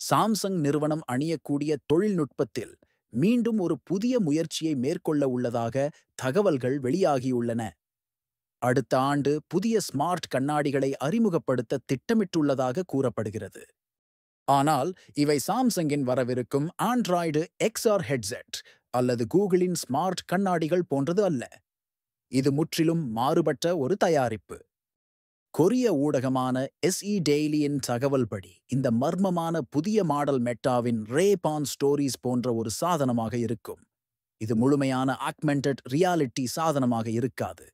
Samsung நிறுவனம் அணியக்கூடிய தொழில்நுட்பத்தில் மீண்டும் ஒரு புதிய முயற்சியை மேற்கொள்ள உள்ளதாக தகவல்கள் வெளியாகியுள்ளன. அடுத்த ஆண்டு புதிய ஸ்மார்ட் கண்ணாடிகளை அறிமுகப்படுத்த திட்டமிட்டுள்ளதாக கூறப்படுகிறது. ஆனால் இவை சாம்சங்கின் வரவிருக்கும் ஆண்ட்ராய்டு XR ஹெட்செட் அல்லது கூகுளின் ஸ்மார்ட் கண்ணாடிகள் போன்றது அல்ல. இது முற்றிலும் மாறுபட்ட ஒரு தயாரிப்பு. கொரிய ஊடகமான SE டெய்லியின் தகவல்படி இந்த மர்மமான புதிய மாடல் மெட்டாவின் ரே-பான் ஸ்டோரிஸ் போன்ற ஒரு சாதனமாக இருக்கும். இது முழுமையான ஆக்மெண்டட் ரியாலிட்டி சாதனமாக இருக்காது.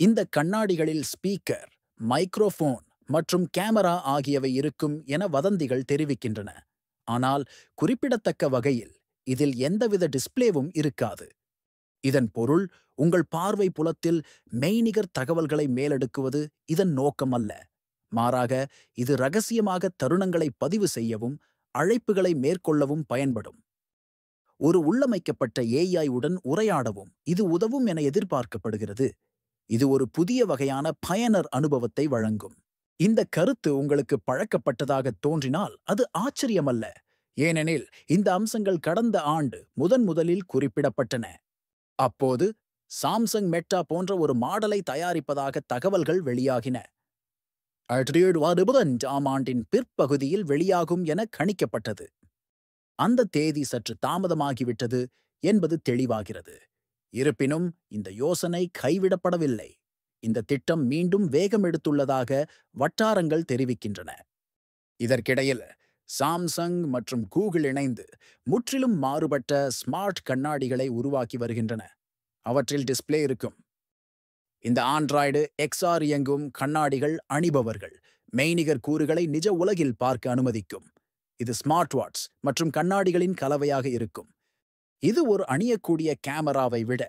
இந்த கண்ணாடிகளில் ஸ்பீக்கர், மைக்ரோஃபோன் மற்றும் கேமரா ஆகியவை இருக்கும் என வதந்திகள் தெரிவிக்கின்றன. ஆனால் குறிப்பிடத்தக்க வகையில் இதில் எந்தவித டிஸ்ப்ளேவும் இருக்காது. இதன் பொருள் உங்கள் பார்வை புலத்தில் மெய்நிகர் தகவல்களை மேலெடுக்குவது இதன் நோக்கம் அல்ல. மாறாக இது ரகசியமாக தருணங்களை பதிவு செய்யவும் அழைப்புகளை மேற்கொள்ளவும் பயன்படும். ஒரு உள்ளமைக்கப்பட்ட AI உடன் உரையாடவும் இது உதவும் என எதிர்பார்க்கப்படுகிறது. இது ஒரு புதிய வகையான பயனர் அனுபவத்தை வழங்கும். இந்த கருத்து உங்களுக்கு பழக்கப்பட்டதாக தோன்றினால் அது ஆச்சரியமல்ல, ஏனெனில் இந்த அம்சங்கள் கடந்த ஆண்டு முதலில் குறிப்பிடப்பட்டன. அப்போது சாம்சங் மெட்டா போன்ற ஒரு மாடலை தயாரிப்பதாக தகவல்கள் வெளியாகின. 2025ஆம் ஆண்டின் பிற்பகுதியில் வெளியாகும் என கணிக்கப்பட்டது. அந்த தேதி சற்று தாமதமாகிவிட்டது என்பது தெளிவாகிறது. இருப்பினும் இந்த யோசனை கைவிடப்படவில்லை. இந்த திட்டம் மீண்டும் வேகம் எடுத்துள்ளதாக வட்டாரங்கள் தெரிவிக்கின்றன. இதற்கிடையில் சாம்சங் மற்றும் கூகுள் இணைந்து முற்றிலும் மாறுபட்ட ஸ்மார்ட் கண்ணாடிகளை உருவாக்கி வருகின்றன. அவற்றில் டிஸ்ப்ளே இருக்கும். இந்த ஆண்ட்ராய்டு XR இயங்கும் கண்ணாடிகள் அணிபவர்கள் மெய்நிகர் கூறுகளை நிஜ உலகில் பார்க்க அனுமதிக்கும். இது ஸ்மார்ட் வாட்ச் மற்றும் கண்ணாடிகளின் கலவையாக இருக்கும். இது ஒரு அணியக்கூடிய கேமராவை விட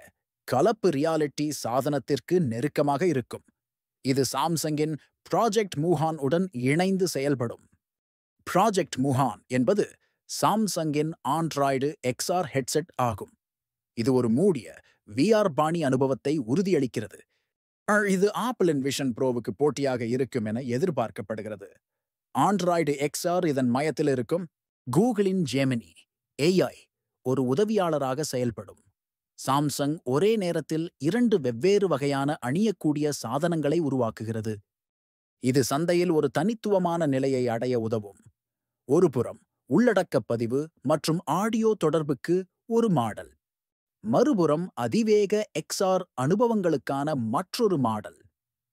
கலப்பு ரியாலிட்டி சாதனத்திற்கு நெருக்கமாக இருக்கும். இது சாம்சங்கின் ப்ராஜெக்ட் முஹான் உடன் இணைந்து செயல்படும். ப்ராஜெக்ட் முஹான் என்பது சாம்சங்கின் ஆண்ட்ராய்டு XR ஹெட்செட் ஆகும். இது ஒரு மூடிய VR பாணி அனுபவத்தை உறுதியளிக்கிறது. இது ஆப்பிளின் விஷன் ப்ரோவுக்கு போட்டியாக இருக்கும் என எதிர்பார்க்கப்படுகிறது. ஆண்ட்ராய்டு XR இதன் மையத்தில் இருக்கும். கூகுளின் ஜெமினி AI ஒரு உதவியாளராக செயல்படும். சாம்சங் ஒரே நேரத்தில் 2 வெவ்வேறு வகையான அணியக்கூடிய சாதனங்களை உருவாக்குகிறது. இது சந்தையில் ஒரு தனித்துவமான நிலையை அடைய உதவும். ஒருபுறம் உள்ளடக்க பதிவு மற்றும் ஆடியோ தொடர்புக்கு ஒரு மாடல், மறுபுறம் அதிவேக XR அனுபவங்களுக்கான மற்றொரு மாடல்.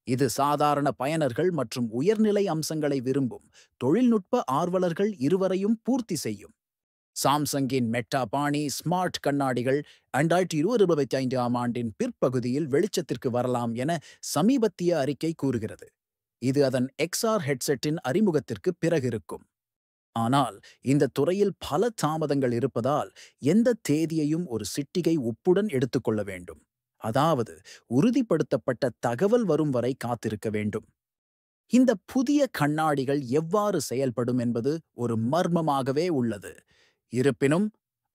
இது சாதாரண பயனர்கள் மற்றும் உயர்நிலை அம்சங்களை விரும்பும் தொழில்நுட்ப ஆர்வலர்கள் இருவரையும் பூர்த்தி செய்யும். சாம்சங்கின் மெட்டா பாணி ஸ்மார்ட் கண்ணாடிகள் 2025ஆம் ஆண்டின் பிற்பகுதியில் வெளிச்சத்திற்கு வரலாம் என சமீபத்திய அறிக்கை கூறுகிறது. இது அதன் XR ஹெட்செட்டின் அறிமுகத்திற்கு பிறகு இருக்கும். ஆனால் இந்த துறையில் பல தாமதங்கள் இருப்பதால் எந்த தேதியையும் ஒரு சிட்டிகை உப்புடன் எடுத்துக்கொள்ள வேண்டும். அதாவது உறுதிப்படுத்தப்பட்ட தகவல் வரும் வரை காத்திருக்க வேண்டும். இந்த புதிய கண்ணாடிகள் எவ்வாறு செயல்படும் என்பது ஒரு மர்மமாகவே உள்ளது. இருப்பினும்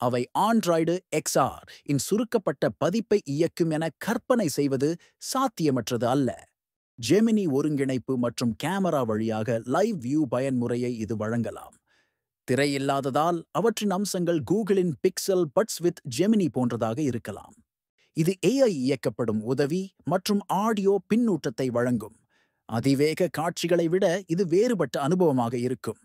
அவை ஆண்ட்ராய்டு XR இன் சுருக்கப்பட்ட பதிப்பை இயக்கும் என கற்பனை செய்வது சாத்தியமற்றது அல்ல. ஜெமினி ஒருங்கிணைப்பு மற்றும் கேமரா வழியாக லைவ் வியூ பயன்முறையை இது வழங்கலாம். திரை இல்லாததால் அவற்றின் அம்சங்கள் கூகுளின் பிக்சல் பட்ஸ் வித் ஜெமினி போன்றதாக இருக்கலாம். இது AI இயக்கப்படும் உதவி மற்றும் ஆடியோ பின்னூட்டத்தை வழங்கும். அதிவேக காட்சிகளை விட இது வேறுபட்ட அனுபவமாக இருக்கும்.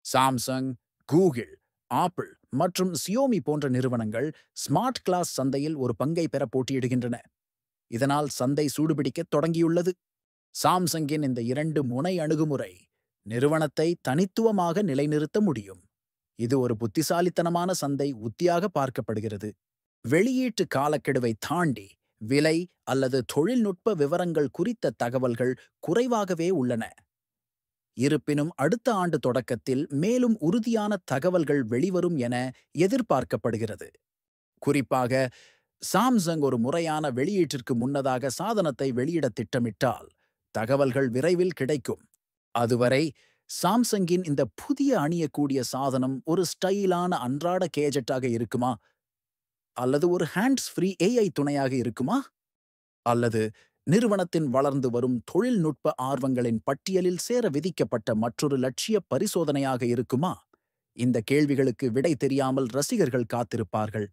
சாம்சங், கூகுள், ஆப்பிள் மற்றும் சியோமி போன்ற நிறுவனங்கள் ஸ்மார்ட் கிளாஸ் சந்தையில் ஒரு பங்கை பெற போட்டியிடுகின்றன. இதனால் சந்தை சூடுபிடிக்கத் தொடங்கியுள்ளது. சாம்சங்கின் இந்த 2 முனை அணுகுமுறை நிறுவனத்தை தனித்துவமாக நிலைநிறுத்த முடியும். இது ஒரு புத்திசாலித்தனமான சந்தை உத்தியாக பார்க்கப்படுகிறது. வெளியீட்டு காலக்கெடுவை தாண்டி விலை அல்லது தொழில்நுட்ப விவரங்கள் குறித்த தகவல்கள் குறைவாகவே உள்ளன. இருப்பினும் அடுத்த ஆண்டு தொடக்கத்தில் மேலும் உறுதியான தகவல்கள் வெளிவரும் என எதிர்பார்க்கப்படுகிறது. குறிப்பாக சாம்சங் ஒரு முறையான வெளியீட்டிற்கு முன்னதாக சாதனத்தை வெளியிட திட்டமிட்டால் தகவல்கள் விரைவில் கிடைக்கும். அதுவரை சாம்சங்கின் இந்த புதிய அணியக்கூடிய சாதனம் ஒரு ஸ்டைலான அன்றாட கேஜெட்டாக இருக்குமா? அல்லது ஒரு ஹேண்ட்ஸ் ஃப்ரீ AI துணையாக இருக்குமா? அல்லது நிறுவனத்தின் வளர்ந்து வரும் தொழில்நுட்ப ஆர்வங்களின் பட்டியலில் சேர விதிக்கப்பட்ட மற்றொரு லட்சிய பரிசோதனையாக இருக்குமா? இந்த கேள்விகளுக்கு விடை தெரியாமல் ரசிகர்கள் காத்திருப்பார்கள்.